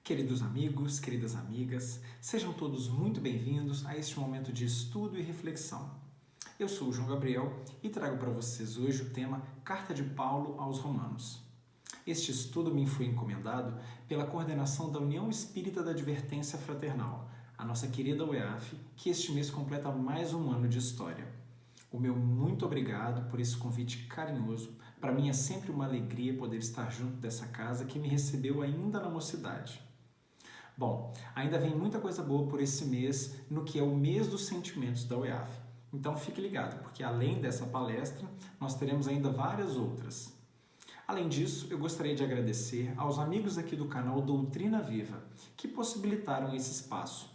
Queridos amigos, queridas amigas, sejam todos muito bem-vindos a este momento de estudo e reflexão. Eu sou o João Gabriel e trago para vocês hoje o tema Carta de Paulo aos Romanos. Este estudo me foi encomendado pela coordenação da União Espírita da Advertência Fraternal, a nossa querida UEAF, que este mês completa mais um ano de história. O meu muito obrigado por esse convite carinhoso. Para mim é sempre uma alegria poder estar junto dessa casa que me recebeu ainda na mocidade. Bom, ainda vem muita coisa boa por esse mês, no que é o mês dos sentimentos da UEAF. Então fique ligado, porque além dessa palestra, nós teremos ainda várias outras. Além disso, eu gostaria de agradecer aos amigos aqui do canal Doutrina Viva, que possibilitaram esse espaço.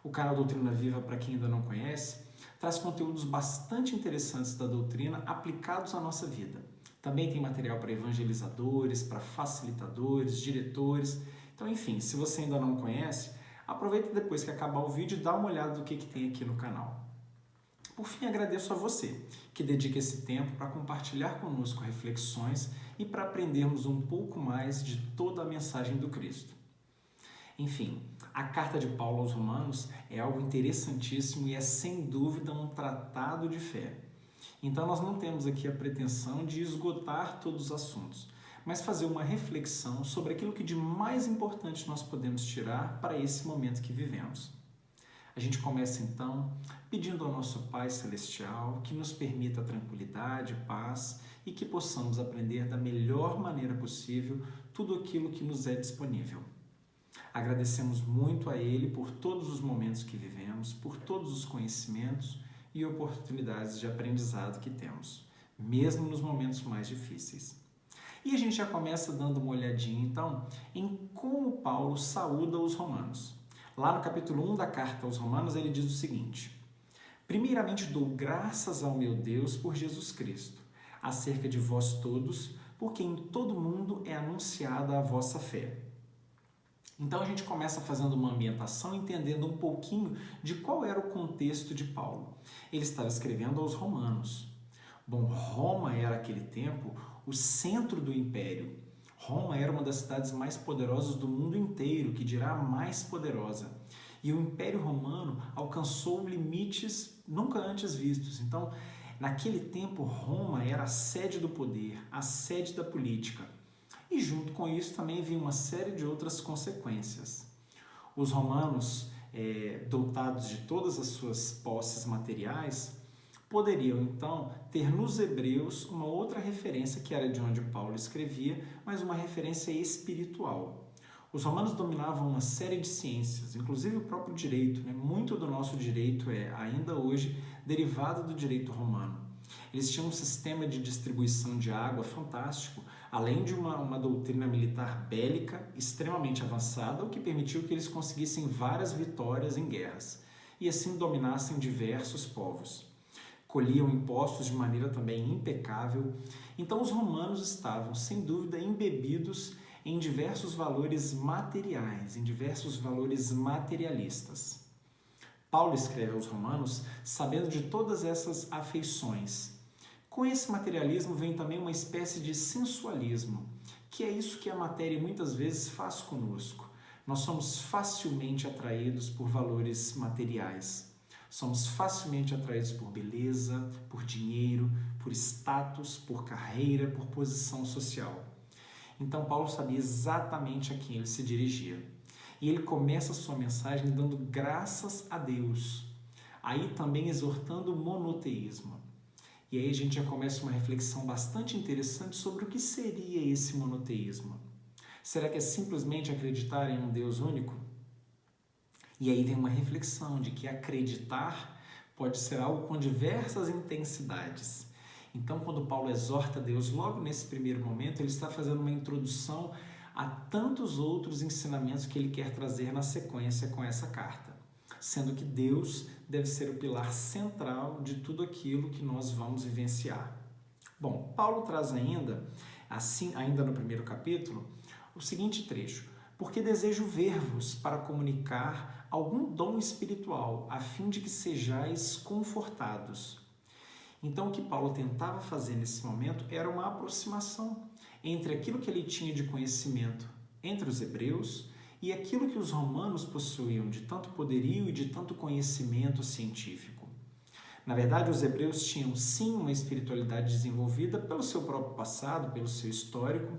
O canal Doutrina Viva, para quem ainda não conhece, traz conteúdos bastante interessantes da doutrina aplicados à nossa vida. Também tem material para evangelizadores, para facilitadores, diretores. Então, enfim, se você ainda não conhece, aproveita depois que acabar o vídeo e dá uma olhada do que tem aqui no canal. Por fim, agradeço a você que dedica esse tempo para compartilhar conosco reflexões e para aprendermos um pouco mais de toda a mensagem do Cristo. Enfim, a Carta de Paulo aos Romanos é algo interessantíssimo e é sem dúvida um tratado de fé. Então nós não temos aqui a pretensão de esgotar todos os assuntos, mas fazer uma reflexão sobre aquilo que de mais importante nós podemos tirar para esse momento que vivemos. A gente começa então pedindo ao nosso Pai Celestial que nos permita tranquilidade, paz e que possamos aprender da melhor maneira possível tudo aquilo que nos é disponível. Agradecemos muito a Ele por todos os momentos que vivemos, por todos os conhecimentos e oportunidades de aprendizado que temos, mesmo nos momentos mais difíceis. E a gente já começa dando uma olhadinha, então, em como Paulo saúda os romanos. Lá no capítulo 1 da carta aos Romanos, ele diz o seguinte: primeiramente dou graças ao meu Deus por Jesus Cristo, acerca de vós todos, porque em todo mundo é anunciada a vossa fé. Então a gente começa fazendo uma ambientação, entendendo um pouquinho de qual era o contexto de Paulo. Ele estava escrevendo aos romanos. Bom, Roma era, naquele tempo, o centro do império. Roma era uma das cidades mais poderosas do mundo inteiro, que dirá a mais poderosa. E o Império Romano alcançou limites nunca antes vistos. Então, naquele tempo, Roma era a sede do poder, a sede da política. E junto com isso também vinha uma série de outras consequências. Os romanos, dotados de todas as suas posses materiais, poderiam então ter nos hebreus uma outra referência que era de onde Paulo escrevia, mas uma referência espiritual. Os romanos dominavam uma série de ciências, inclusive o próprio direito. Muito do nosso direito é ainda hoje derivado do direito romano. Eles tinham um sistema de distribuição de água fantástico, além de uma doutrina militar bélica extremamente avançada, o que permitiu que eles conseguissem várias vitórias em guerras e assim dominassem diversos povos. Colhiam impostos de maneira também impecável. Então os romanos estavam, sem dúvida, embebidos em diversos valores materiais, em diversos valores materialistas. Paulo escreve aos romanos sabendo de todas essas afeições. Com esse materialismo vem também uma espécie de sensualismo, que é isso que a matéria muitas vezes faz conosco. Nós somos facilmente atraídos por valores materiais. Somos facilmente atraídos por beleza, por dinheiro, por status, por carreira, por posição social. Então Paulo sabia exatamente a quem ele se dirigia. E ele começa a sua mensagem dando graças a Deus. Aí também exortando o monoteísmo. E aí a gente já começa uma reflexão bastante interessante sobre o que seria esse monoteísmo. Será que é simplesmente acreditar em um Deus único? E aí vem uma reflexão de que acreditar pode ser algo com diversas intensidades. Então, quando Paulo exorta Deus, logo nesse primeiro momento, ele está fazendo uma introdução a tantos outros ensinamentos que ele quer trazer na sequência com essa carta, sendo que Deus deve ser o pilar central de tudo aquilo que nós vamos vivenciar. Bom, Paulo traz ainda no primeiro capítulo, o seguinte trecho: porque desejo ver-vos para comunicar algum dom espiritual, a fim de que sejais confortados. Então, o que Paulo tentava fazer nesse momento era uma aproximação entre aquilo que ele tinha de conhecimento entre os hebreus e aquilo que os romanos possuíam de tanto poderio e de tanto conhecimento científico. Na verdade, os hebreus tinham sim uma espiritualidade desenvolvida pelo seu próprio passado, pelo seu histórico,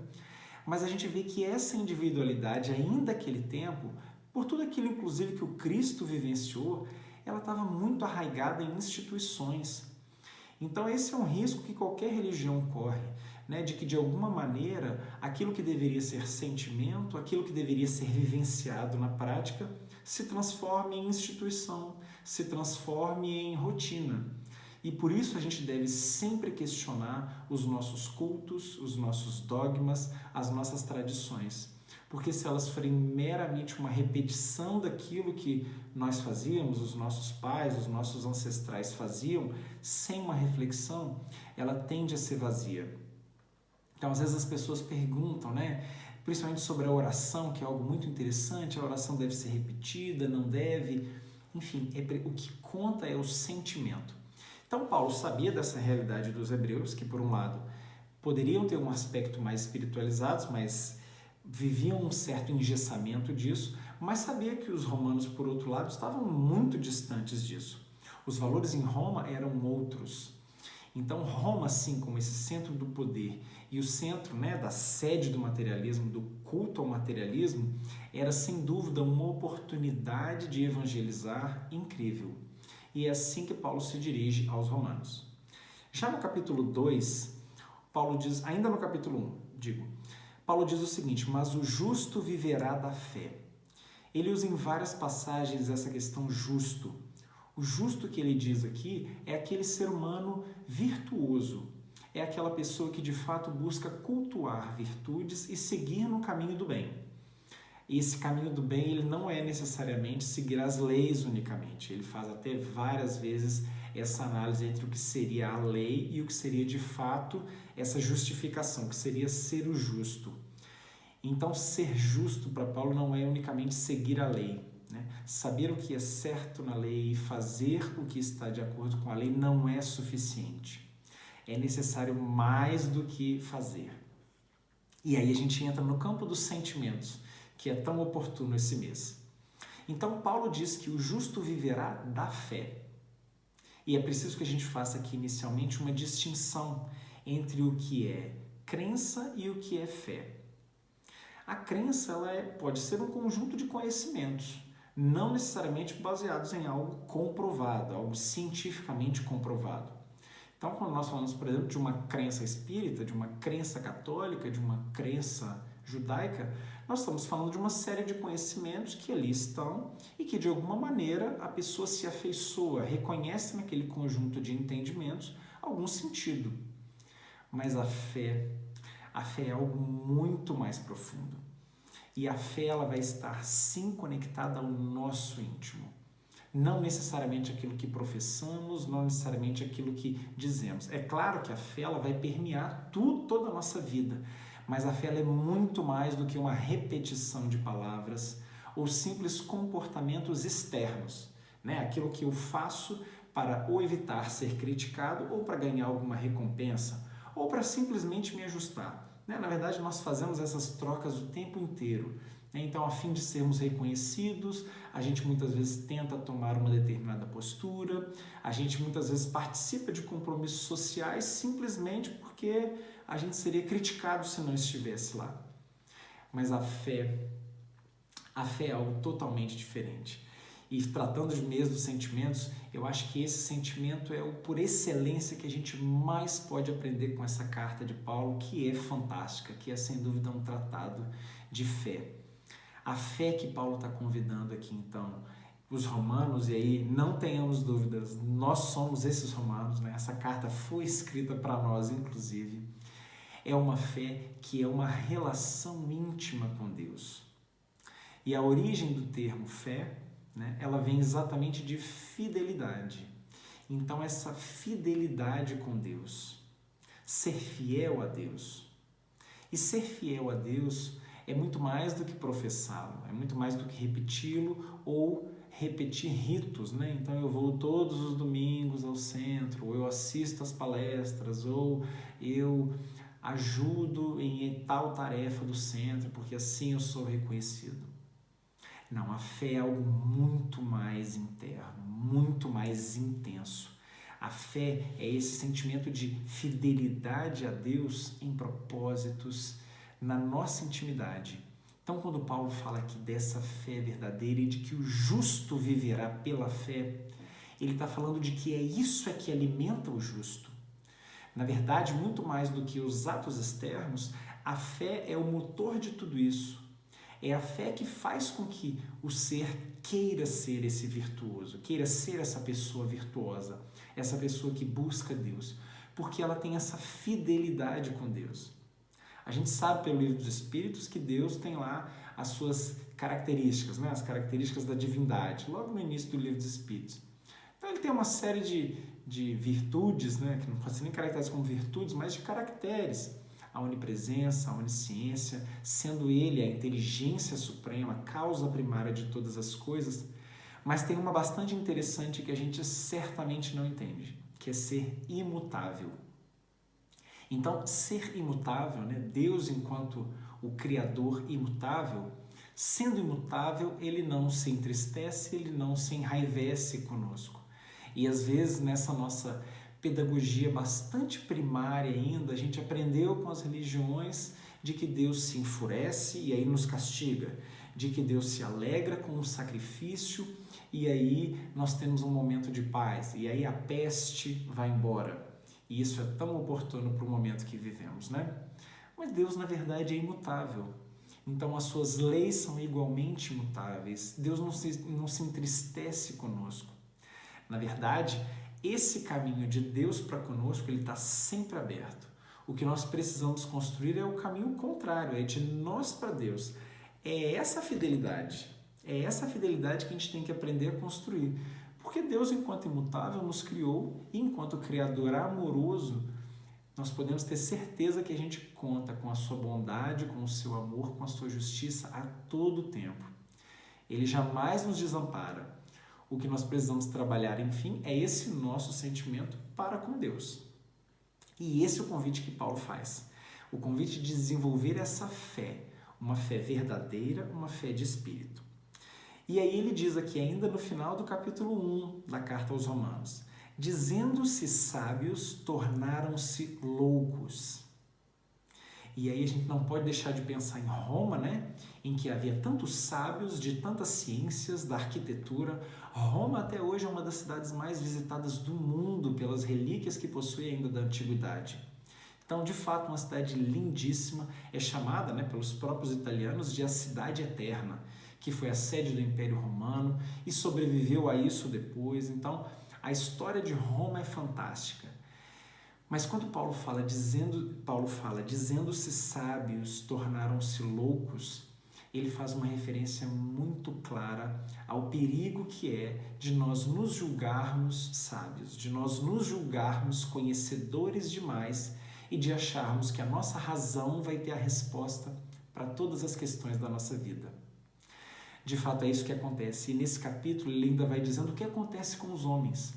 mas a gente vê que essa individualidade, ainda naquele tempo, por tudo aquilo inclusive que o Cristo vivenciou, ela estava muito arraigada em instituições. Então esse é um risco que qualquer religião corre, né? De que de alguma maneira aquilo que deveria ser sentimento, aquilo que deveria ser vivenciado na prática, se transforme em instituição, se transforme em rotina. E por isso a gente deve sempre questionar os nossos cultos, os nossos dogmas, as nossas tradições. Porque se elas forem meramente uma repetição daquilo que nós fazíamos, os nossos pais, os nossos ancestrais faziam, sem uma reflexão, ela tende a ser vazia. Então, às vezes as pessoas perguntam, né? Principalmente sobre a oração, que é algo muito interessante, a oração deve ser repetida, não deve, enfim, o que conta é o sentimento. Então, Paulo sabia dessa realidade dos hebreus, que por um lado poderiam ter um aspecto mais espiritualizados, mas viviam um certo engessamento disso, mas sabia que os romanos, por outro lado, estavam muito distantes disso. Os valores em Roma eram outros. Então, Roma, assim como esse centro do poder e o centro, né, da sede do materialismo, do culto ao materialismo, era sem dúvida uma oportunidade de evangelizar incrível. E é assim que Paulo se dirige aos romanos. Já no capítulo 2, Paulo diz, ainda no capítulo 1, Paulo diz o seguinte: mas o justo viverá da fé. Ele usa em várias passagens essa questão justo. O justo que ele diz aqui é aquele ser humano virtuoso. É aquela pessoa que de fato busca cultuar virtudes e seguir no caminho do bem. E esse caminho do bem, ele não é necessariamente seguir as leis unicamente. Ele faz até várias vezes essa análise entre o que seria a lei e o que seria de fato essa justificação, que seria ser o justo. Então, ser justo para Paulo não é unicamente seguir a lei, né? Saber o que é certo na lei e fazer o que está de acordo com a lei não é suficiente. É necessário mais do que fazer. E aí a gente entra no campo dos sentimentos, que é tão oportuno esse mês. Então, Paulo diz que o justo viverá da fé. E é preciso que a gente faça aqui inicialmente uma distinção entre o que é crença e o que é fé. A crença pode ser um conjunto de conhecimentos, não necessariamente baseados em algo comprovado, algo cientificamente comprovado. Então, quando nós falamos, por exemplo, de uma crença espírita, de uma crença católica, de uma crença judaica, nós estamos falando de uma série de conhecimentos que ali estão e que, de alguma maneira, a pessoa se afeiçoa, reconhece naquele conjunto de entendimentos algum sentido. Mas a fé é algo muito mais profundo. E a fé ela vai estar sim conectada ao nosso íntimo. Não necessariamente aquilo que professamos, não necessariamente aquilo que dizemos. É claro que a fé ela vai permear toda a nossa vida, mas a fé ela é muito mais do que uma repetição de palavras ou simples comportamentos externos, né? Aquilo que eu faço para ou evitar ser criticado ou para ganhar alguma recompensa ou para simplesmente me ajustar. Na verdade, nós fazemos essas trocas o tempo inteiro. Então, a fim de sermos reconhecidos, a gente muitas vezes tenta tomar uma determinada postura, a gente muitas vezes participa de compromissos sociais simplesmente porque a gente seria criticado se não estivesse lá. Mas a fé é algo totalmente diferente. E tratando de mesmo dos sentimentos, eu acho que esse sentimento é o por excelência que a gente mais pode aprender com essa carta de Paulo, que é fantástica, que é sem dúvida um tratado de fé. A fé que Paulo está convidando aqui, então, os romanos, e aí não tenhamos dúvidas, nós somos esses romanos, né? Essa carta foi escrita para nós, inclusive. É uma fé que é uma relação íntima com Deus. E a origem do termo fé, né, ela vem exatamente de fidelidade. Então, essa fidelidade com Deus, ser fiel a Deus. E ser fiel a Deus é muito mais do que professá-lo, é muito mais do que repeti-lo ou repetir ritos, né? Então eu vou todos os domingos ao centro, ou eu assisto às palestras, ou eu ajudo em tal tarefa do centro, porque assim eu sou reconhecido. Não, a fé é algo muito mais interno, muito mais intenso. A fé é esse sentimento de fidelidade a Deus em propósitos, na nossa intimidade. Então, quando Paulo fala aqui dessa fé verdadeira e de que o justo viverá pela fé, ele está falando de que isso que alimenta o justo. Na verdade, muito mais do que os atos externos, a fé é o motor de tudo isso. É a fé que faz com que o ser queira ser esse virtuoso, queira ser essa pessoa virtuosa, essa pessoa que busca Deus, porque ela tem essa fidelidade com Deus. A gente sabe pelo livro dos Espíritos que Deus tem lá as suas características, né? As características da divindade, logo no início do livro dos Espíritos. Então ele tem uma série de virtudes, né? Que não pode ser nem caracterizadas como virtudes, mas de caracteres. A onipresença, a onisciência, sendo ele a inteligência suprema, a causa primária de todas as coisas, mas tem uma bastante interessante que a gente certamente não entende, que é ser imutável. Então, ser imutável, né? Deus enquanto o Criador imutável, sendo imutável, ele não se entristece, ele não se enraivece conosco. E às vezes nessa nossa pedagogia bastante primária ainda, a gente aprendeu com as religiões de que Deus se enfurece e aí nos castiga, de que Deus se alegra com o sacrifício e aí nós temos um momento de paz, e aí a peste vai embora. E isso é tão oportuno para o momento que vivemos, né? Mas Deus, na verdade, é imutável. Então, as suas leis são igualmente imutáveis. Deus não se entristece conosco. Na verdade, esse caminho de Deus para conosco, ele está sempre aberto. O que nós precisamos construir é o caminho contrário, é de nós para Deus. É essa fidelidade que a gente tem que aprender a construir. Porque Deus, enquanto imutável, nos criou e enquanto Criador amoroso, nós podemos ter certeza que a gente conta com a sua bondade, com o seu amor, com a sua justiça a todo tempo. Ele jamais nos desampara. O que nós precisamos trabalhar, enfim, é esse nosso sentimento para com Deus. E esse é o convite que Paulo faz. O convite de desenvolver essa fé, uma fé verdadeira, uma fé de espírito. E aí ele diz aqui, ainda no final do capítulo 1 da carta aos Romanos, dizendo-se sábios, tornaram-se loucos. E aí a gente não pode deixar de pensar em Roma, né? Em que havia tantos sábios de tantas ciências, da arquitetura. Roma até hoje é uma das cidades mais visitadas do mundo pelas relíquias que possui ainda da antiguidade. Então, de fato, uma cidade lindíssima, é chamada, né, pelos próprios italianos de a Cidade Eterna, que foi a sede do Império Romano e sobreviveu a isso depois. Então, a história de Roma é fantástica. Mas quando Paulo fala dizendo-se sábios, tornaram-se loucos, ele faz uma referência muito clara ao perigo que é de nós nos julgarmos sábios, de nós nos julgarmos conhecedores demais e de acharmos que a nossa razão vai ter a resposta para todas as questões da nossa vida. De fato, é isso que acontece. E nesse capítulo ele ainda vai dizendo o que acontece com os homens.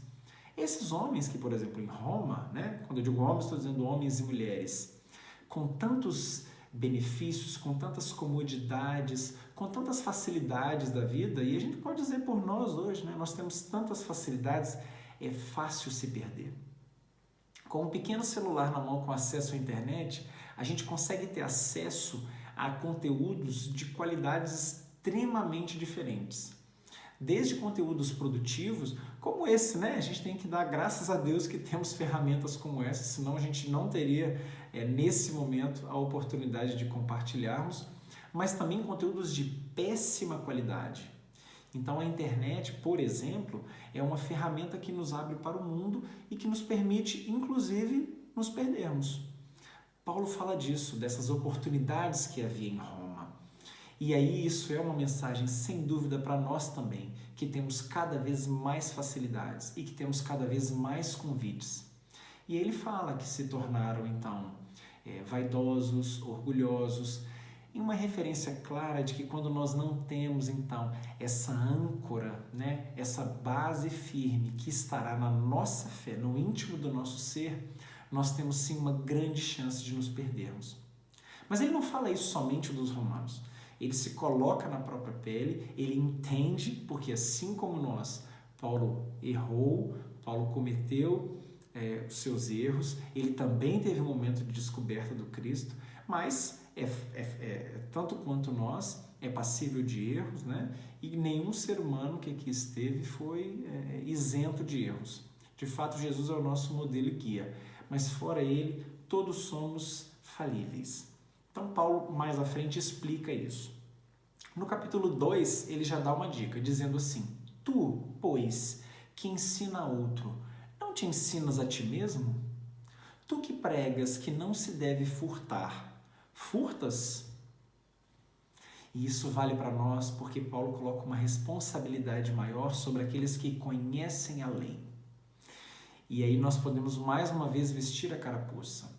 Esses homens que, por exemplo, em Roma, né, quando eu digo homens, estou dizendo homens e mulheres, com tantos benefícios, com tantas comodidades, com tantas facilidades da vida, e a gente pode dizer por nós hoje, né, nós temos tantas facilidades, é fácil se perder. Com um pequeno celular na mão com acesso à internet, a gente consegue ter acesso a conteúdos de qualidades extremamente diferentes. Desde conteúdos produtivos, como esse, né? A gente tem que dar graças a Deus que temos ferramentas como essa, senão a gente não teria, nesse momento, a oportunidade de compartilharmos, mas também conteúdos de péssima qualidade. Então a internet, por exemplo, é uma ferramenta que nos abre para o mundo e que nos permite, inclusive, nos perdermos. Paulo fala disso, dessas oportunidades que havia em Roma. E aí isso é uma mensagem sem dúvida para nós também, que temos cada vez mais facilidades e que temos cada vez mais convites. E ele fala que se tornaram então vaidosos, orgulhosos, em uma referência clara de que quando nós não temos então essa âncora, né, essa base firme que estará na nossa fé, no íntimo do nosso ser, nós temos sim uma grande chance de nos perdermos. Mas ele não fala isso somente dos romanos. Ele se coloca na própria pele, ele entende, porque assim como nós, Paulo errou, Paulo cometeu os seus erros, ele também teve um momento de descoberta do Cristo, mas tanto quanto nós, é passível de erros, né? E nenhum ser humano que aqui esteve foi isento de erros. De fato, Jesus é o nosso modelo e guia, mas fora ele, todos somos falíveis. Então, Paulo, mais à frente, explica isso. No capítulo 2, ele já dá uma dica, dizendo assim: Tu, pois, que ensina a outro, não te ensinas a ti mesmo? Tu que pregas que não se deve furtar, furtas? E isso vale para nós porque Paulo coloca uma responsabilidade maior sobre aqueles que conhecem a lei. E aí nós podemos mais uma vez vestir a carapuça.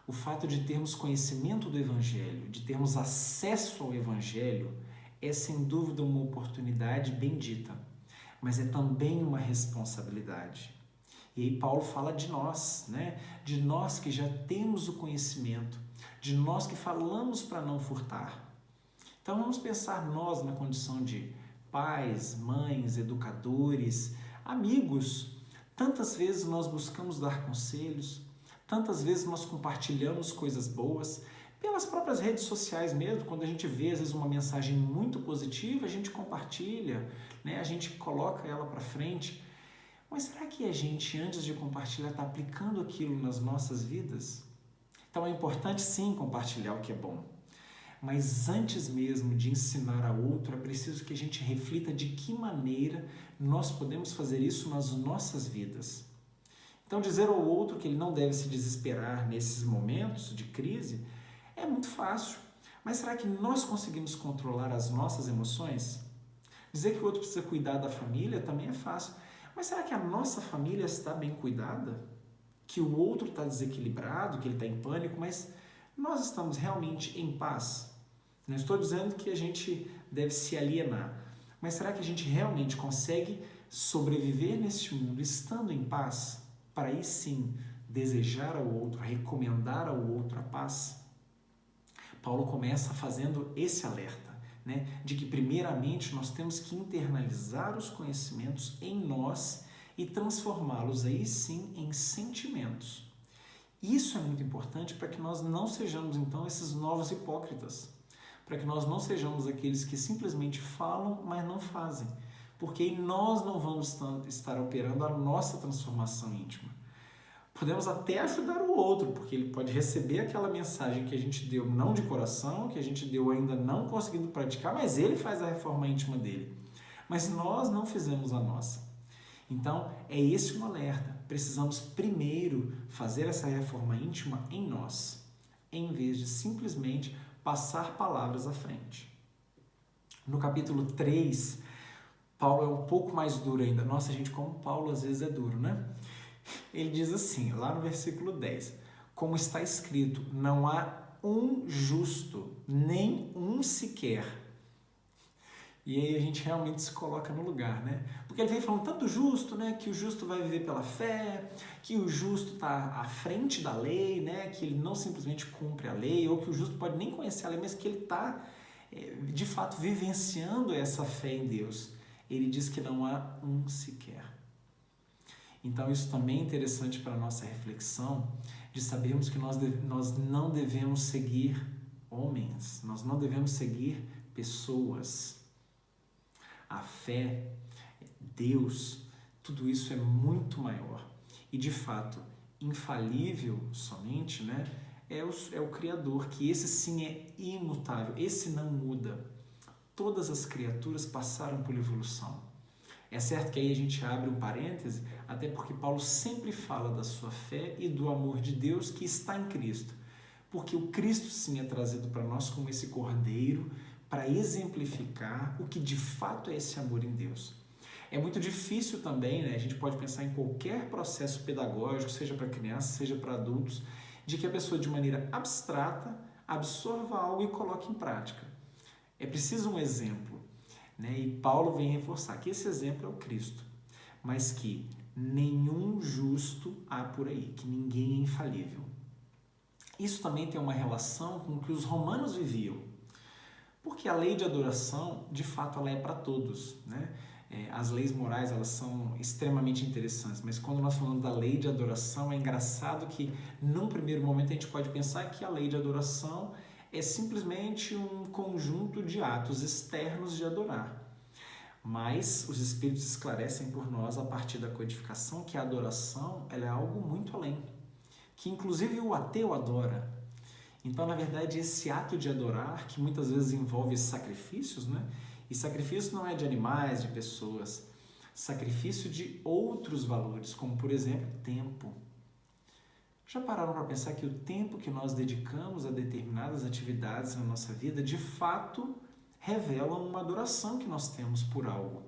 O fato de termos conhecimento do Evangelho, de termos acesso ao Evangelho, é sem dúvida uma oportunidade bendita, mas é também uma responsabilidade. E aí Paulo fala de nós, né? De nós que já temos o conhecimento, de nós que falamos para não furtar. Então vamos pensar nós na condição de pais, mães, educadores, amigos. Tantas vezes nós buscamos dar conselhos, tantas vezes nós compartilhamos coisas boas, pelas próprias redes sociais mesmo, quando a gente vê às vezes uma mensagem muito positiva, a gente compartilha, né? A gente coloca ela para frente. Mas será que a gente, antes de compartilhar, está aplicando aquilo nas nossas vidas? Então é importante sim compartilhar o que é bom. Mas antes mesmo de ensinar a outro, é preciso que a gente reflita de que maneira nós podemos fazer isso nas nossas vidas. Então dizer ao outro que ele não deve se desesperar nesses momentos de crise é muito fácil. Mas será que nós conseguimos controlar as nossas emoções? Dizer que o outro precisa cuidar da família também é fácil. Mas será que a nossa família está bem cuidada? Que o outro está desequilibrado, que ele está em pânico, mas nós estamos realmente em paz? Não estou dizendo que a gente deve se alienar, mas será que a gente realmente consegue sobreviver neste mundo estando em paz? Para aí sim desejar ao outro, recomendar ao outro a paz? Paulo começa fazendo esse alerta, né, de que primeiramente nós temos que internalizar os conhecimentos em nós e transformá-los aí sim em sentimentos. Isso é muito importante para que nós não sejamos então esses novos hipócritas, para que nós não sejamos aqueles que simplesmente falam, mas não fazem, porque aí nós não vamos estar operando a nossa transformação íntima. Podemos até ajudar o outro, porque ele pode receber aquela mensagem que a gente deu não de coração, que a gente deu ainda não conseguindo praticar, mas ele faz a reforma íntima dele. Mas nós não fizemos a nossa. Então, é esse um alerta. Precisamos primeiro fazer essa reforma íntima em nós, em vez de simplesmente passar palavras à frente. No capítulo 3, Paulo é um pouco mais duro ainda. Nossa, gente, como Paulo às vezes é duro, né? Ele diz assim, lá no versículo 10, como está escrito, não há um justo, nem um sequer. E aí a gente realmente se coloca no lugar, né? Porque ele vem falando tanto justo, né? Que o justo vai viver pela fé, que o justo está à frente da lei, né? Que ele não simplesmente cumpre a lei, ou que o justo pode nem conhecer a lei, mas que ele está, de fato, vivenciando essa fé em Deus. Ele diz que não há um sequer. Então isso também é interessante para a nossa reflexão, de sabermos que nós não devemos seguir homens, nós não devemos seguir pessoas. A fé, Deus, tudo isso é muito maior. E de fato, infalível somente, né, é o Criador, que esse sim é imutável, esse não muda. Todas as criaturas passaram por evolução. É certo que aí a gente abre um parêntese, até porque Paulo sempre fala da sua fé e do amor de Deus que está em Cristo. Porque o Cristo sim é trazido para nós como esse cordeiro, para exemplificar o que de fato é esse amor em Deus. É muito difícil também, né? A gente pode pensar em qualquer processo pedagógico, seja para crianças, seja para adultos, de que a pessoa de maneira abstrata absorva algo e coloque em prática. É preciso um exemplo. Né? E Paulo vem reforçar que esse exemplo é o Cristo, mas que nenhum justo há por aí, que ninguém é infalível. Isso também tem uma relação com o que os romanos viviam. Porque a lei de adoração, de fato, ela é para todos, né? As leis morais, elas são extremamente interessantes, mas quando nós falamos da lei de adoração, é engraçado que, num primeiro momento, a gente pode pensar que a lei de adoração é simplesmente um conjunto de atos externos de adorar. Mas os Espíritos esclarecem por nós, a partir da codificação, que a adoração ela é algo muito além, que inclusive o ateu adora. Então, na verdade, esse ato de adorar, que muitas vezes envolve sacrifícios, né? E sacrifício não é de animais, de pessoas, sacrifício de outros valores, como, por exemplo, tempo. Já pararam para pensar que o tempo que nós dedicamos a determinadas atividades na nossa vida, de fato, revela uma adoração que nós temos por algo?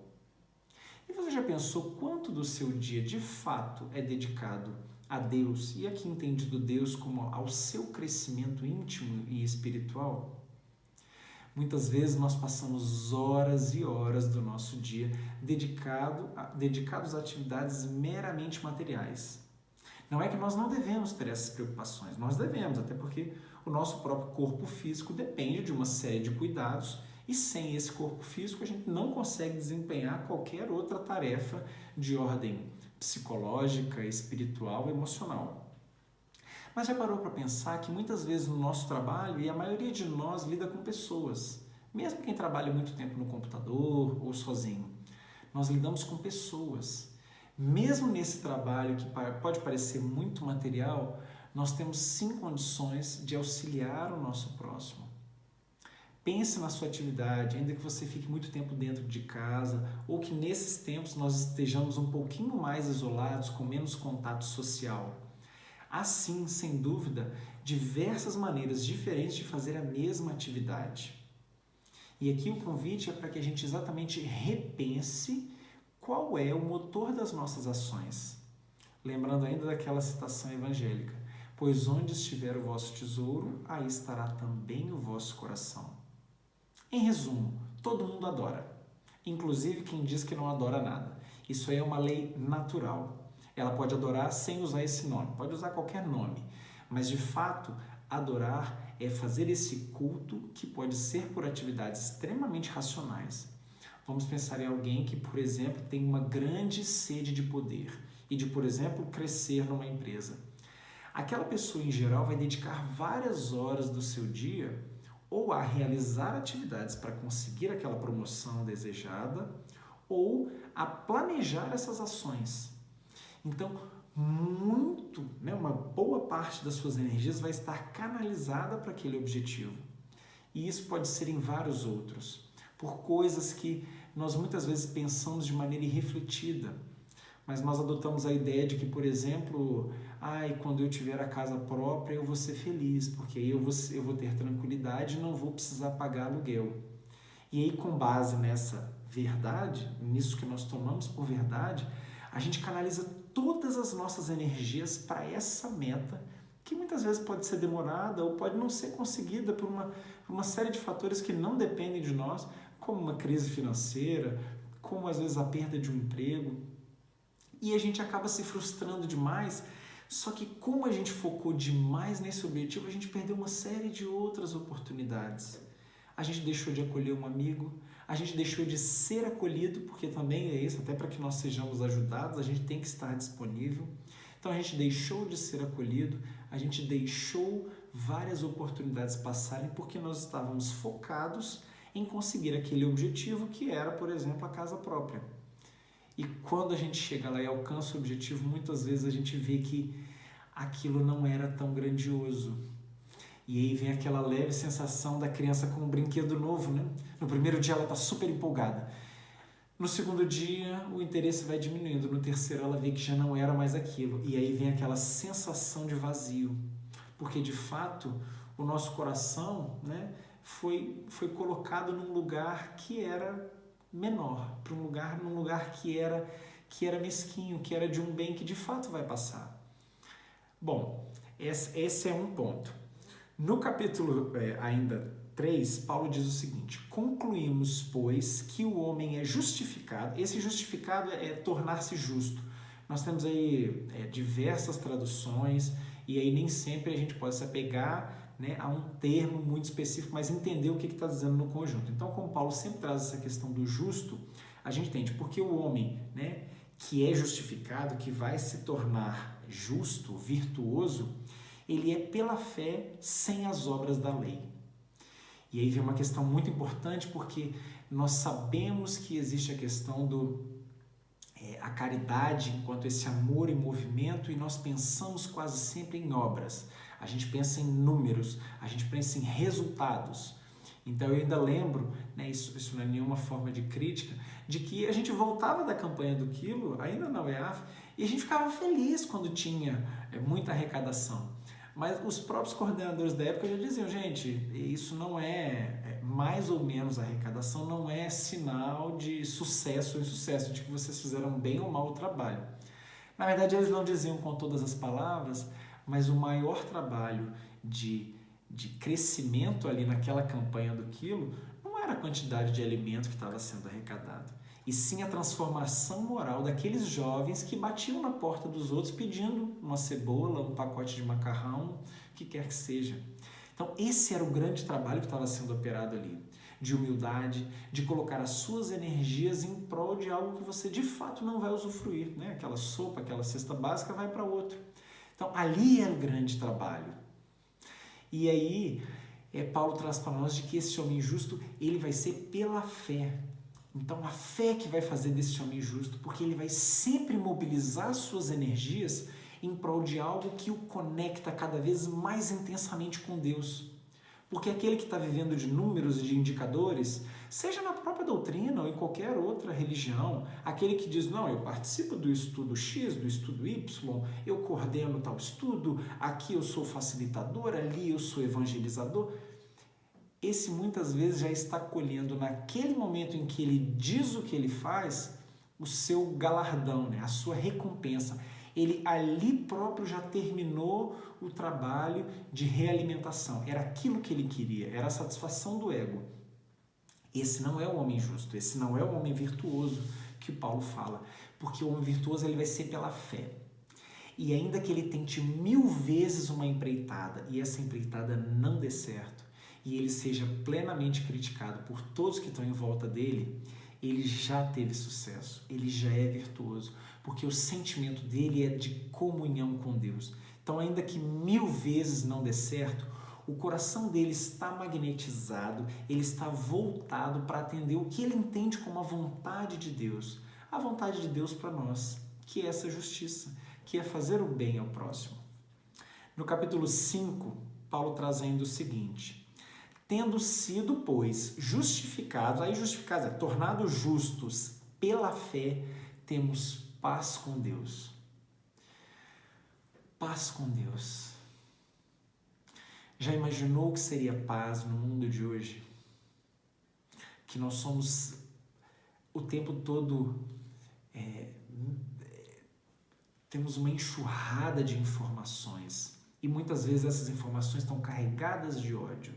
E você já pensou quanto do seu dia, de fato, é dedicado a Deus, e aqui entendido Deus como ao seu crescimento íntimo e espiritual? Muitas vezes nós passamos horas e horas do nosso dia dedicados a atividades meramente materiais. Não é que nós não devemos ter essas preocupações, nós devemos, até porque o nosso próprio corpo físico depende de uma série de cuidados e sem esse corpo físico a gente não consegue desempenhar qualquer outra tarefa de ordem psicológica, espiritual, emocional. Mas já parou para pensar que muitas vezes no nosso trabalho, e a maioria de nós lida com pessoas, mesmo quem trabalha muito tempo no computador ou sozinho, nós lidamos com pessoas. Mesmo nesse trabalho que pode parecer muito material, nós temos sim condições de auxiliar o nosso próximo. Pense na sua atividade, ainda que você fique muito tempo dentro de casa, ou que nesses tempos nós estejamos um pouquinho mais isolados, com menos contato social. Há sim, sem dúvida, diversas maneiras diferentes de fazer a mesma atividade. E aqui o convite é para que a gente exatamente repense qual é o motor das nossas ações. Lembrando ainda daquela citação evangélica: pois onde estiver o vosso tesouro, aí estará também o vosso coração. Em resumo, todo mundo adora, inclusive quem diz que não adora nada. Isso aí é uma lei natural. Ela pode adorar sem usar esse nome, pode usar qualquer nome, mas de fato, adorar é fazer esse culto que pode ser por atividades extremamente racionais. Vamos pensar em alguém que, por exemplo, tem uma grande sede de poder e de, por exemplo, crescer numa empresa. Aquela pessoa, em geral, vai dedicar várias horas do seu dia ou a realizar atividades para conseguir aquela promoção desejada ou a planejar essas ações. Então, uma boa parte das suas energias vai estar canalizada para aquele objetivo. E isso pode ser em vários outros, por coisas que nós muitas vezes pensamos de maneira irrefletida, mas nós adotamos a ideia de que, por exemplo, quando eu tiver a casa própria eu vou ser feliz, porque aí eu vou ter tranquilidade e não vou precisar pagar aluguel. E aí, com base nessa verdade, nisso que nós tomamos por verdade, a gente canaliza todas as nossas energias para essa meta, que muitas vezes pode ser demorada ou pode não ser conseguida por uma série de fatores que não dependem de nós, como uma crise financeira, como às vezes a perda de um emprego. E a gente acaba se frustrando demais, só que como a gente focou demais nesse objetivo, a gente perdeu uma série de outras oportunidades. A gente deixou de acolher um amigo, a gente deixou de ser acolhido, porque também é isso, até para que nós sejamos ajudados, a gente tem que estar disponível. Então a gente deixou de ser acolhido, a gente deixou várias oportunidades passarem porque nós estávamos focados em conseguir aquele objetivo que era, por exemplo, a casa própria. E quando a gente chega lá e alcança o objetivo, muitas vezes a gente vê que aquilo não era tão grandioso. E aí vem aquela leve sensação da criança com um brinquedo novo, né? No primeiro dia ela está super empolgada. No segundo dia o interesse vai diminuindo. No terceiro ela vê que já não era mais aquilo. E aí vem aquela sensação de vazio. Porque de fato o nosso coração, né, foi colocado num lugar que era menor, num lugar que era mesquinho, que era de um bem que de fato vai passar. Bom, esse é um ponto. No capítulo ainda 3, Paulo diz o seguinte: concluímos, pois, que o homem é justificado. Esse justificado é tornar-se justo. Nós temos aí diversas traduções e aí nem sempre a gente pode se apegar né, a um termo muito específico, mas entender o que está dizendo no conjunto. Então, como Paulo sempre traz essa questão do justo, a gente entende porque o homem, né, que é justificado, que vai se tornar justo, virtuoso, ele é pela fé sem as obras da lei. E aí vem uma questão muito importante, porque nós sabemos que existe a questão a caridade enquanto esse amor em movimento, e nós pensamos quase sempre em obras. A gente pensa em números, a gente pensa em resultados. Então eu ainda lembro, né, isso não é nenhuma forma de crítica, de que a gente voltava da campanha do quilo, ainda na UEAF, e a gente ficava feliz quando tinha muita arrecadação. Mas os próprios coordenadores da época já diziam, gente, isso não mais ou menos arrecadação, não é sinal de sucesso ou insucesso, de que vocês fizeram bem ou mal o trabalho. Na verdade, eles não diziam com todas as palavras, mas o maior trabalho de crescimento ali naquela campanha do quilo não era a quantidade de alimento que estava sendo arrecadado, e sim a transformação moral daqueles jovens que batiam na porta dos outros pedindo uma cebola, um pacote de macarrão, o que quer que seja. Então esse era o grande trabalho que estava sendo operado ali, de humildade, de colocar as suas energias em prol de algo que você de fato não vai usufruir, né? Aquela sopa, aquela cesta básica vai para outro. Então ali era o grande trabalho. E aí Paulo traz para nós de que esse homem justo, ele vai ser pela fé. Então a fé que vai fazer desse homem justo, porque ele vai sempre mobilizar suas energias em prol de algo que o conecta cada vez mais intensamente com Deus. Porque aquele que está vivendo de números e de indicadores, seja na própria doutrina ou em qualquer outra religião, aquele que diz, não, eu participo do estudo X, do estudo Y, eu coordeno tal estudo, aqui eu sou facilitador, ali eu sou evangelizador, esse muitas vezes já está colhendo naquele momento em que ele diz o que ele faz, o seu galardão, né? A sua recompensa. Ele ali próprio já terminou o trabalho de realimentação. Era aquilo que ele queria, era a satisfação do ego. Esse não é o homem justo, esse não é o homem virtuoso que Paulo fala, porque o homem virtuoso ele vai ser pela fé. E ainda que ele tente 1000 vezes uma empreitada e essa empreitada não dê certo, e ele seja plenamente criticado por todos que estão em volta dele, ele já teve sucesso, ele já é virtuoso, porque o sentimento dele é de comunhão com Deus. Então, ainda que 1000 vezes não dê certo, o coração dele está magnetizado, ele está voltado para atender o que ele entende como a vontade de Deus. A vontade de Deus para nós, que é essa justiça, que é fazer o bem ao próximo. No capítulo 5, Paulo traz ainda o seguinte: tendo sido, pois, justificados, tornados justos pela fé, temos paz com Deus. Paz com Deus. Já imaginou o que seria paz no mundo de hoje? Que nós somos o tempo todo, temos uma enxurrada de informações e muitas vezes essas informações estão carregadas de ódio.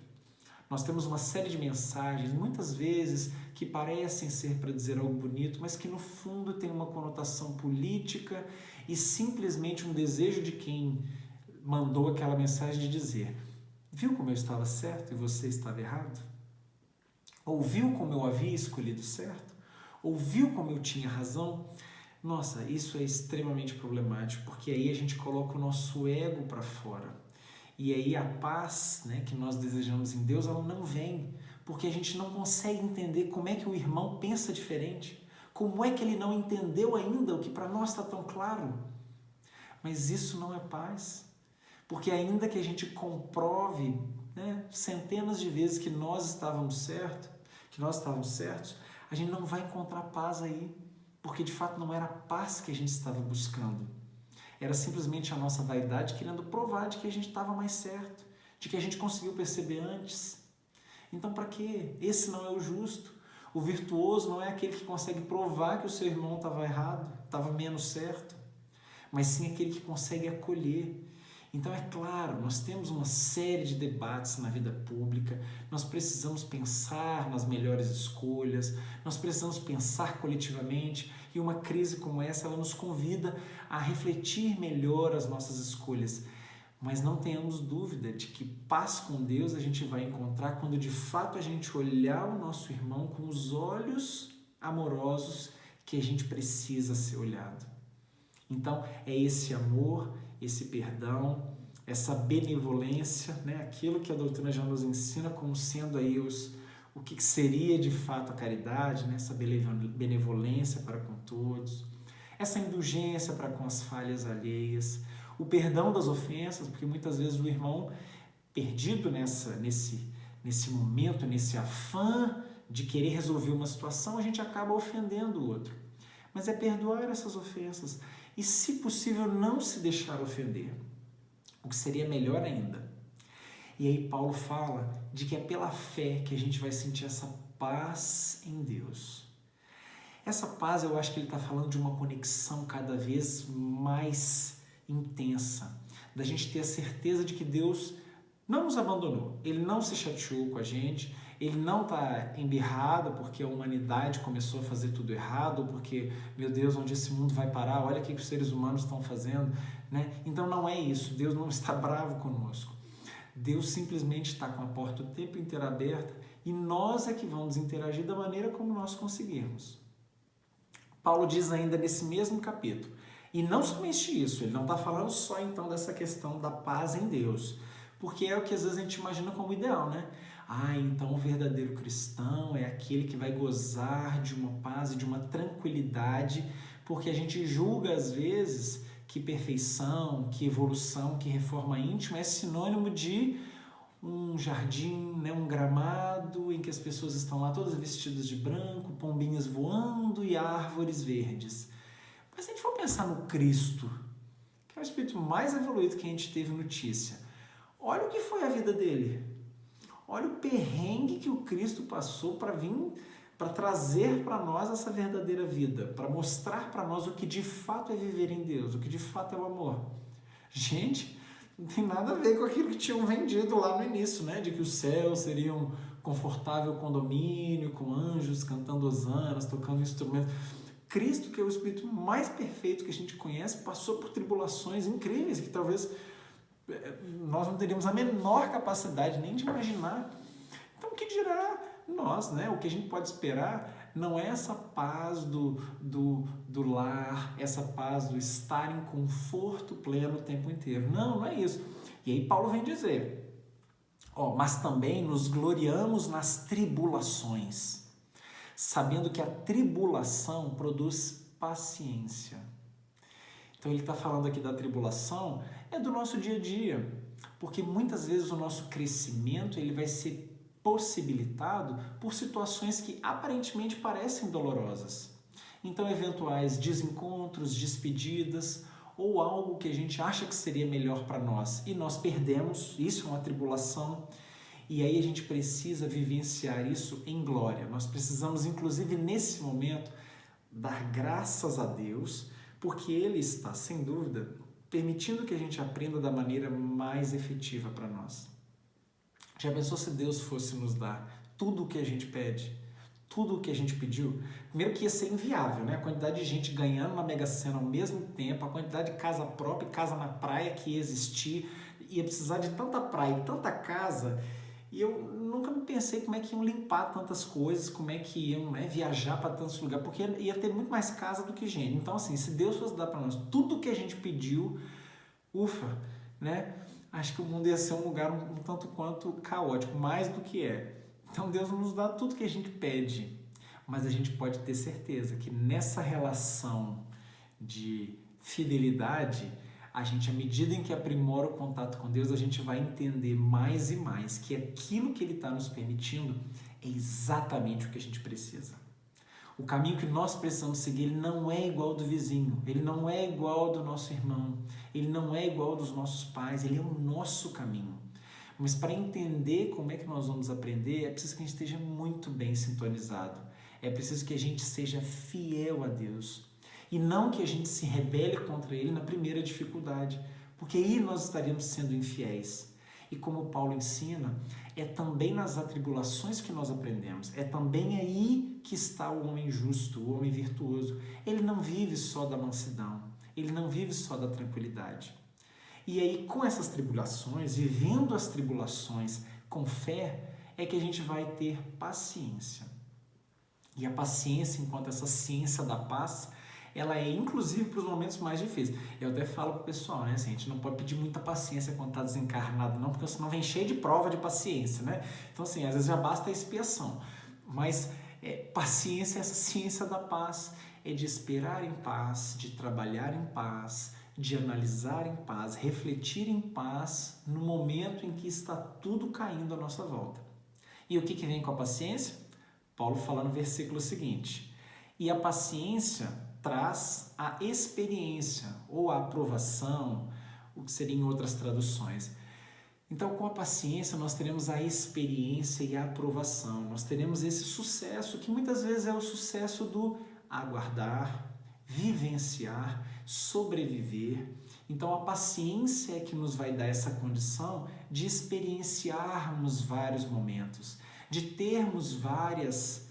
Nós temos uma série de mensagens, muitas vezes, que parecem ser para dizer algo bonito, mas que no fundo tem uma conotação política e simplesmente um desejo de quem mandou aquela mensagem de dizer: viu como eu estava certo e você estava errado? Ouviu como eu havia escolhido certo? Ouviu como eu tinha razão? Nossa, isso é extremamente problemático, porque aí a gente coloca o nosso ego para fora. E aí a paz, né, que nós desejamos em Deus, ela não vem, porque a gente não consegue entender como é que o irmão pensa diferente, como é que ele não entendeu ainda o que para nós está tão claro. Mas isso não é paz, porque ainda que a gente comprove, né, centenas de vezes que nós estávamos certos, a gente não vai encontrar paz aí, porque de fato não era a paz que a gente estava buscando. Era simplesmente a nossa vaidade querendo provar de que a gente estava mais certo, de que a gente conseguiu perceber antes. Então, para quê? Esse não é o justo. O virtuoso não é aquele que consegue provar que o seu irmão estava errado, estava menos certo, mas sim aquele que consegue acolher. Então, é claro, nós temos uma série de debates na vida pública, nós precisamos pensar nas melhores escolhas, nós precisamos pensar coletivamente, e uma crise como essa, ela nos convida a refletir melhor as nossas escolhas. Mas não tenhamos dúvida de que paz com Deus a gente vai encontrar quando de fato a gente olhar o nosso irmão com os olhos amorosos que a gente precisa ser olhado. Então, é esse amor, esse perdão, essa benevolência, né? Aquilo que a doutrina já nos ensina como sendo aí o que seria de fato a caridade, né? Essa benevolência para com todos, essa indulgência para com as falhas alheias, o perdão das ofensas, porque muitas vezes o irmão perdido nesse momento, nesse afã de querer resolver uma situação, a gente acaba ofendendo o outro. Mas é perdoar essas ofensas e, se possível, não se deixar ofender, o que seria melhor ainda. E aí Paulo fala de que é pela fé que a gente vai sentir essa paz em Deus. Essa paz, eu acho que ele está falando de uma conexão cada vez mais intensa, da gente ter a certeza de que Deus não nos abandonou, Ele não se chateou com a gente, Ele não está embirrado porque a humanidade começou a fazer tudo errado, ou porque, meu Deus, onde esse mundo vai parar, olha o que os seres humanos estão fazendo, né? Então não é isso, Deus não está bravo conosco, Deus simplesmente está com a porta o tempo inteiro aberta e nós é que vamos interagir da maneira como nós conseguirmos. Paulo diz ainda nesse mesmo capítulo, e não somente isso, ele não está falando só então dessa questão da paz em Deus, porque é o que às vezes a gente imagina como ideal, né? Então o verdadeiro cristão é aquele que vai gozar de uma paz e de uma tranquilidade, porque a gente julga às vezes que perfeição, que evolução, que reforma íntima é sinônimo de um jardim, né, um gramado em que as pessoas estão lá todas vestidas de branco, pombinhas voando e árvores verdes. Mas se a gente for pensar no Cristo, que é o espírito mais evoluído que a gente teve notícia, olha o que foi a vida dele. Olha o perrengue que o Cristo passou para vir, para trazer para nós essa verdadeira vida, para mostrar para nós o que de fato é viver em Deus, o que de fato é o amor. Gente, não tem nada a ver com aquilo que tinham vendido lá no início, né? De que o céu seria um confortável condomínio, com anjos cantando hosanas, tocando instrumentos. Cristo, que é o espírito mais perfeito que a gente conhece, passou por tribulações incríveis que talvez nós não teríamos a menor capacidade nem de imaginar. Então, o que dirá nós, né? O que a gente pode esperar não é essa paz do lar, essa paz do estar em conforto pleno o tempo inteiro. Não é isso. E aí Paulo vem dizer, mas também nos gloriamos nas tribulações, sabendo que a tribulação produz paciência. Então ele está falando aqui da tribulação, é do nosso dia a dia, porque muitas vezes o nosso crescimento ele vai ser possibilitado por situações que aparentemente parecem dolorosas. Então eventuais desencontros, despedidas ou algo que a gente acha que seria melhor para nós e nós perdemos, isso é uma tribulação. E aí a gente precisa vivenciar isso em glória. Nós precisamos, inclusive nesse momento, dar graças a Deus, porque Ele está, sem dúvida, permitindo que a gente aprenda da maneira mais efetiva para nós. Já pensou se Deus fosse nos dar tudo o que a gente pede? Tudo o que a gente pediu? Primeiro que ia ser inviável, né? A quantidade de gente ganhando na Mega Sena ao mesmo tempo, a quantidade de casa própria e casa na praia que ia existir, ia precisar de tanta praia e tanta casa. E eu nunca me pensei como é que iam limpar tantas coisas, como é que iam viajar para tantos lugares, porque ia ter muito mais casa do que gente. Então, assim, se Deus fosse dar para nós tudo o que a gente pediu, ufa, né? Acho que o mundo ia ser um lugar um tanto quanto caótico, mais do que é. Então, Deus não nos dá tudo que a gente pede, mas a gente pode ter certeza que nessa relação de fidelidade, a gente, à medida em que aprimora o contato com Deus, a gente vai entender mais e mais que aquilo que Ele está nos permitindo é exatamente o que a gente precisa. O caminho que nós precisamos seguir, ele não é igual ao do vizinho, ele não é igual ao do nosso irmão, ele não é igual ao dos nossos pais, ele é o nosso caminho. Mas para entender como é que nós vamos aprender, é preciso que a gente esteja muito bem sintonizado, é preciso que a gente seja fiel a Deus. E não que a gente se rebele contra Ele na primeira dificuldade, porque aí nós estaríamos sendo infiéis. E como Paulo ensina, é também nas atribulações que nós aprendemos, é também aí que está o homem justo, o homem virtuoso. Ele não vive só da mansidão, ele não vive só da tranquilidade. E aí, com essas tribulações, vivendo as tribulações com fé, é que a gente vai ter paciência. E a paciência, enquanto essa ciência da paz, ela é inclusive para os momentos mais difíceis. Eu até falo para o pessoal, né? Assim, a gente não pode pedir muita paciência quando está desencarnado, não, porque senão vem cheio de prova de paciência, né? Então, assim, às vezes já basta a expiação. Mas paciência é essa ciência da paz, é de esperar em paz, de trabalhar em paz, de analisar em paz, refletir em paz no momento em que está tudo caindo à nossa volta. E o que vem com a paciência? Paulo fala no versículo seguinte: e a paciência traz a experiência ou a aprovação, o que seria em outras traduções. Então, com a paciência, nós teremos a experiência e a aprovação. Nós teremos esse sucesso, que muitas vezes é o sucesso do aguardar, vivenciar, sobreviver. Então, a paciência é que nos vai dar essa condição de experienciarmos vários momentos, de termos várias,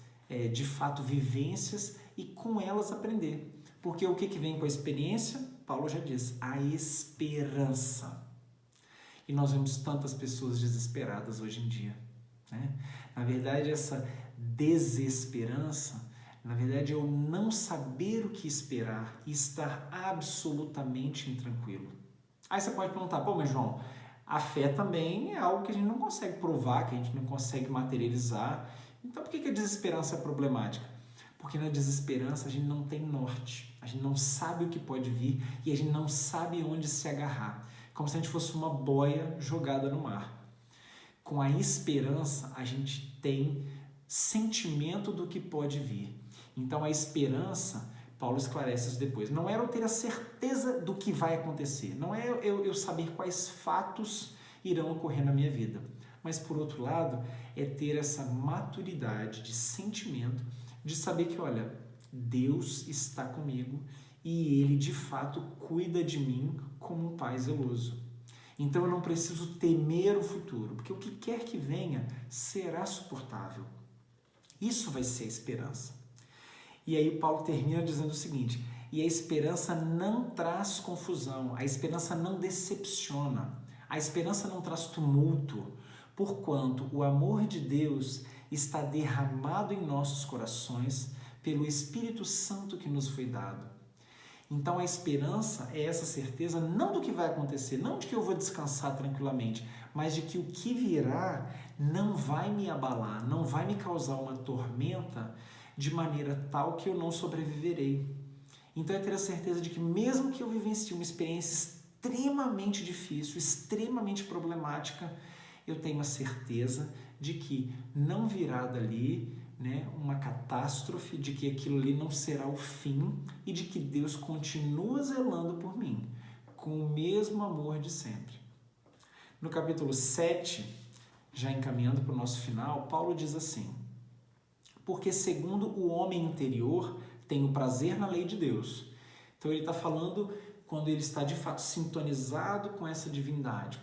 de fato, vivências e com elas aprender. Porque o que vem com a experiência? Paulo já diz, a esperança. E nós vemos tantas pessoas desesperadas hoje em dia, né? Na verdade, essa desesperança, na verdade, é o não saber o que esperar e estar absolutamente intranquilo. Aí você pode perguntar, pô, mas João, a fé também é algo que a gente não consegue provar, que a gente não consegue materializar. Então, por que a desesperança é problemática? Porque na desesperança a gente não tem norte, a gente não sabe o que pode vir e a gente não sabe onde se agarrar. Como se a gente fosse uma boia jogada no mar. Com a esperança, a gente tem sentimento do que pode vir. Então, a esperança, Paulo esclarece isso depois, não é eu ter a certeza do que vai acontecer, não é eu saber quais fatos irão ocorrer na minha vida, mas, por outro lado, é ter essa maturidade de sentimento, de saber que, olha, Deus está comigo e Ele, de fato, cuida de mim como um pai zeloso. Então eu não preciso temer o futuro, porque o que quer que venha será suportável. Isso vai ser a esperança. E aí Paulo termina dizendo o seguinte: e a esperança não traz confusão, a esperança não decepciona, a esperança não traz tumulto, porquanto o amor de Deus está derramado em nossos corações pelo Espírito Santo que nos foi dado. Então a esperança é essa certeza não do que vai acontecer, não de que eu vou descansar tranquilamente, mas de que o que virá não vai me abalar, não vai me causar uma tormenta de maneira tal que eu não sobreviverei. Então é ter a certeza de que mesmo que eu vivencie uma experiência extremamente difícil, extremamente problemática, eu tenho a certeza de que não virá dali, né, uma catástrofe, de que aquilo ali não será o fim e de que Deus continua zelando por mim, com o mesmo amor de sempre. No capítulo 7, já encaminhando para o nosso final, Paulo diz assim: porque segundo o homem interior tem o prazer na lei de Deus. Então ele está falando quando ele está de fato sintonizado com essa divindade,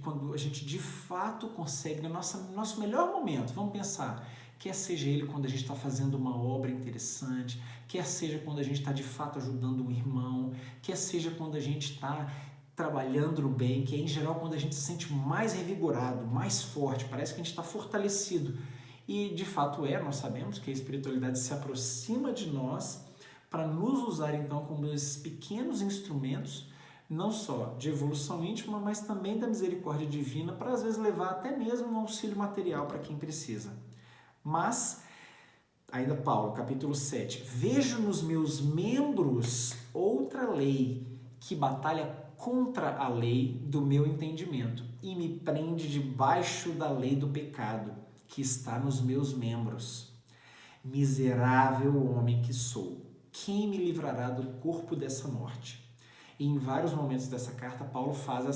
quando a gente de fato consegue, no nosso melhor momento, vamos pensar, quer seja ele quando a gente está fazendo uma obra interessante, quer seja quando a gente está de fato ajudando um irmão, quer seja quando a gente está trabalhando no bem, que é em geral quando a gente se sente mais revigorado, mais forte, parece que a gente está fortalecido. E de fato nós sabemos que a espiritualidade se aproxima de nós para nos usar então como esses pequenos instrumentos, não só de evolução íntima, mas também da misericórdia divina, para às vezes levar até mesmo um auxílio material para quem precisa. Mas, ainda Paulo, capítulo 7, vejo nos meus membros outra lei que batalha contra a lei do meu entendimento e me prende debaixo da lei do pecado que está nos meus membros. Miserável homem que sou, quem me livrará do corpo dessa morte? E em vários momentos dessa carta, Paulo faz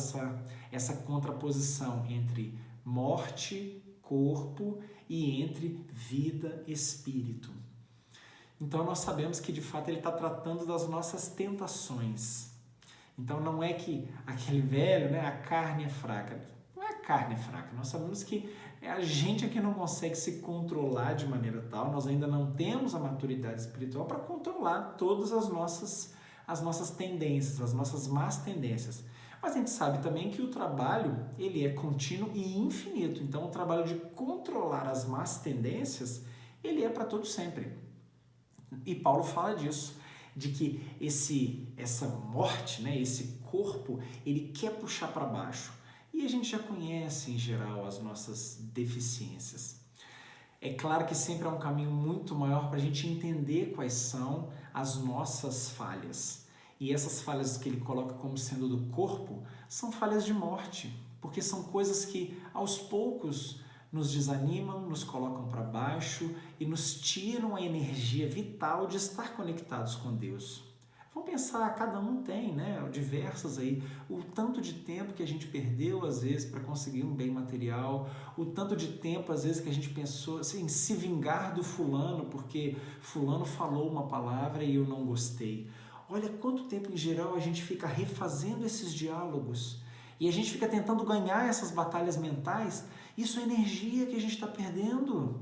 essa contraposição entre morte, corpo e entre vida, espírito. Então nós sabemos que de fato ele está tratando das nossas tentações. Então não é que aquele velho, né, a carne é fraca. Não é a carne fraca, nós sabemos que é a gente que não consegue se controlar de maneira tal, nós ainda não temos a maturidade espiritual para controlar todas as nossas tendências, as nossas más tendências. Mas a gente sabe também que o trabalho, ele é contínuo e infinito. Então, o trabalho de controlar as más tendências, ele é para todo sempre. E Paulo fala disso, de que essa morte, né, esse corpo, ele quer puxar para baixo. E a gente já conhece, em geral, as nossas deficiências. É claro que sempre há um caminho muito maior para a gente entender quais são as nossas falhas. E essas falhas que ele coloca como sendo do corpo são falhas de morte, porque são coisas que aos poucos nos desanimam, nos colocam para baixo e nos tiram a energia vital de estar conectados com Deus. Vamos pensar, cada um tem, né, diversas aí, o tanto de tempo que a gente perdeu às vezes para conseguir um bem material, o tanto de tempo às vezes que a gente pensou assim, se vingar do fulano porque fulano falou uma palavra e eu não gostei. Olha quanto tempo em geral a gente fica refazendo esses diálogos e a gente fica tentando ganhar essas batalhas mentais. Isso é energia que a gente está perdendo.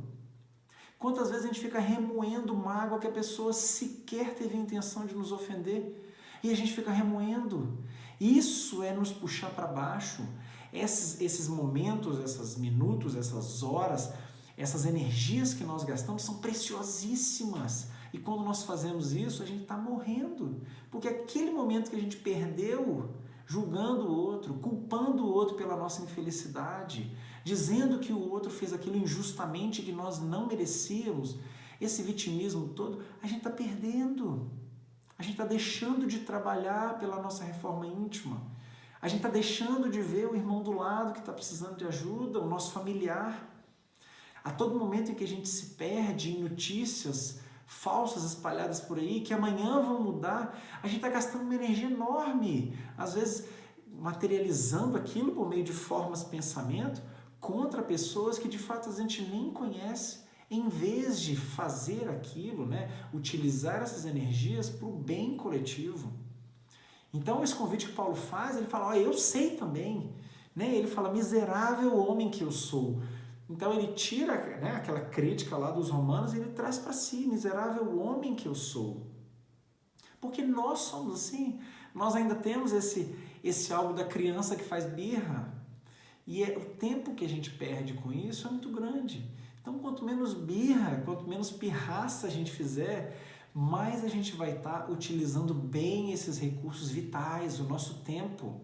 Quantas vezes a gente fica remoendo mágoa que a pessoa sequer teve a intenção de nos ofender e a gente fica remoendo. Isso é nos puxar para baixo. Esses momentos, esses minutos, essas horas, essas energias que nós gastamos são preciosíssimas. E quando nós fazemos isso, a gente está morrendo. Porque aquele momento que a gente perdeu julgando o outro, culpando o outro pela nossa infelicidade, dizendo que o outro fez aquilo injustamente que nós não merecíamos, esse vitimismo todo, a gente está perdendo. A gente está deixando de trabalhar pela nossa reforma íntima. A gente está deixando de ver o irmão do lado que está precisando de ajuda, o nosso familiar. A todo momento em que a gente se perde em notícias falsas espalhadas por aí, que amanhã vão mudar, a gente está gastando uma energia enorme, às vezes materializando aquilo por meio de formas de pensamento contra pessoas que de fato a gente nem conhece, em vez de fazer aquilo, né, utilizar essas energias para o bem coletivo. Então esse convite que Paulo faz, ele fala, eu sei também, né? Ele fala, miserável homem que eu sou. Então ele tira, né, aquela crítica lá dos romanos e ele traz para si, miserável homem que eu sou. Porque nós somos assim, nós ainda temos esse algo da criança que faz birra. E o tempo que a gente perde com isso é muito grande. Então quanto menos birra, quanto menos pirraça a gente fizer, mais a gente vai estar utilizando bem esses recursos vitais, o nosso tempo.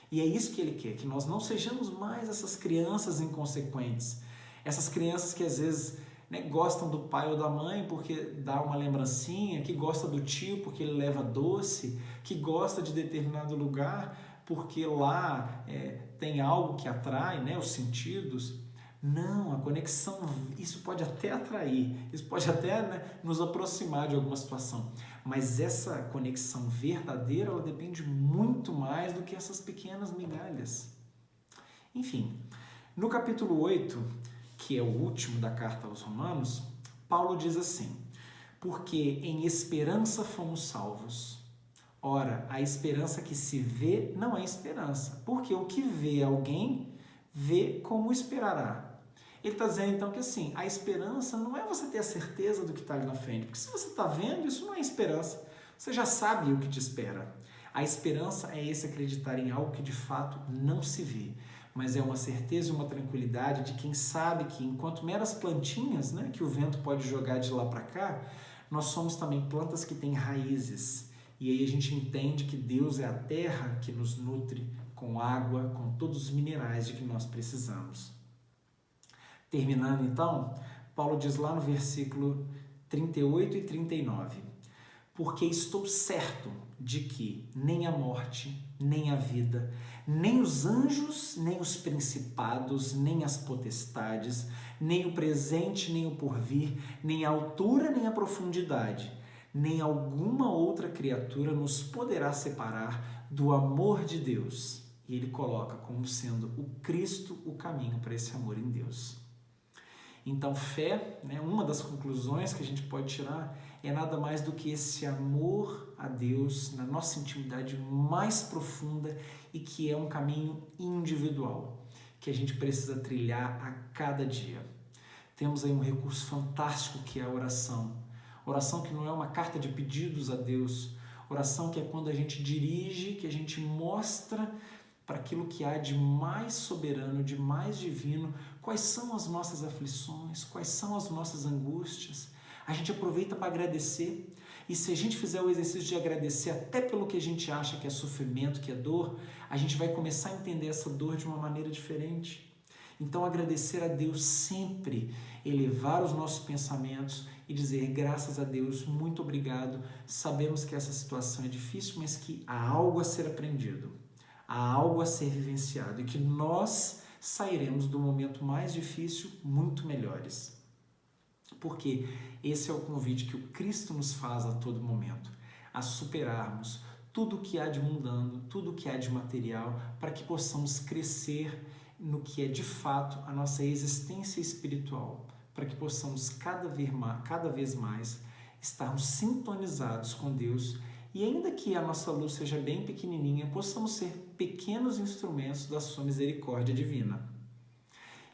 E é isso que ele quer, que nós não sejamos mais essas crianças inconsequentes. Essas crianças que às vezes, né, gostam do pai ou da mãe porque dá uma lembrancinha, que gosta do tio porque ele leva doce, que gosta de determinado lugar porque lá tem algo que atrai, né, os sentidos. Não, a conexão, isso pode até atrair, isso pode até, né, nos aproximar de alguma situação. Mas essa conexão verdadeira, ela depende muito mais do que essas pequenas migalhas. Enfim, no capítulo 8, que é o último da carta aos Romanos, Paulo diz assim, porque em esperança fomos salvos. Ora, a esperança que se vê não é esperança, porque o que vê alguém, vê como esperará. Ele está dizendo então que assim, a esperança não é você ter a certeza do que está ali na frente, porque se você está vendo, isso não é esperança, você já sabe o que te espera. A esperança é esse acreditar em algo que de fato não se vê, mas é uma certeza e uma tranquilidade de quem sabe que enquanto meras plantinhas, né, que o vento pode jogar de lá para cá, nós somos também plantas que têm raízes. E aí a gente entende que Deus é a terra que nos nutre com água, com todos os minerais de que nós precisamos. Terminando então, Paulo diz lá no versículo 38 e 39, porque estou certo de que nem a morte, nem a vida, nem os anjos, nem os principados, nem as potestades, nem o presente, nem o porvir, nem a altura, nem a profundidade, nem alguma outra criatura nos poderá separar do amor de Deus. E ele coloca como sendo o Cristo o caminho para esse amor em Deus. Então, fé, né, uma das conclusões que a gente pode tirar é nada mais do que esse amor a Deus na nossa intimidade mais profunda e que é um caminho individual, que a gente precisa trilhar a cada dia. Temos aí um recurso fantástico que é a oração. Oração que não é uma carta de pedidos a Deus, oração que é quando a gente dirige, que a gente mostra para aquilo que há de mais soberano, de mais divino. Quais são as nossas aflições? Quais são as nossas angústias? A gente aproveita para agradecer. E se a gente fizer o exercício de agradecer até pelo que a gente acha que é sofrimento, que é dor, a gente vai começar a entender essa dor de uma maneira diferente. Então, agradecer a Deus sempre, elevar os nossos pensamentos e dizer graças a Deus, muito obrigado. Sabemos que essa situação é difícil, mas que há algo a ser aprendido, há algo a ser vivenciado e que nós sairemos do momento mais difícil muito melhores. Porque esse é o convite que o Cristo nos faz a todo momento, a superarmos tudo o que há de mundano, tudo o que há de material, para que possamos crescer no que é de fato a nossa existência espiritual, para que possamos cada vez mais estarmos sintonizados com Deus e ainda que a nossa luz seja bem pequenininha, possamos ser pequenos instrumentos da sua misericórdia divina.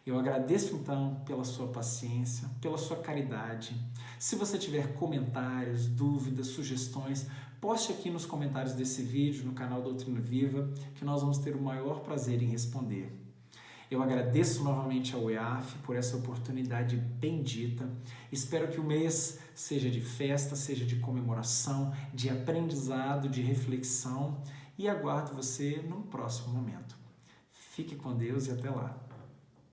Eu agradeço então pela sua paciência, pela sua caridade. Se você tiver comentários, dúvidas, sugestões, poste aqui nos comentários desse vídeo no canal Doutrina Viva, que nós vamos ter o maior prazer em responder. Eu agradeço novamente ao EAF por essa oportunidade bendita. Espero que o mês seja de festa, seja de comemoração, de aprendizado, de reflexão e aguardo você num próximo momento. Fique com Deus e até lá.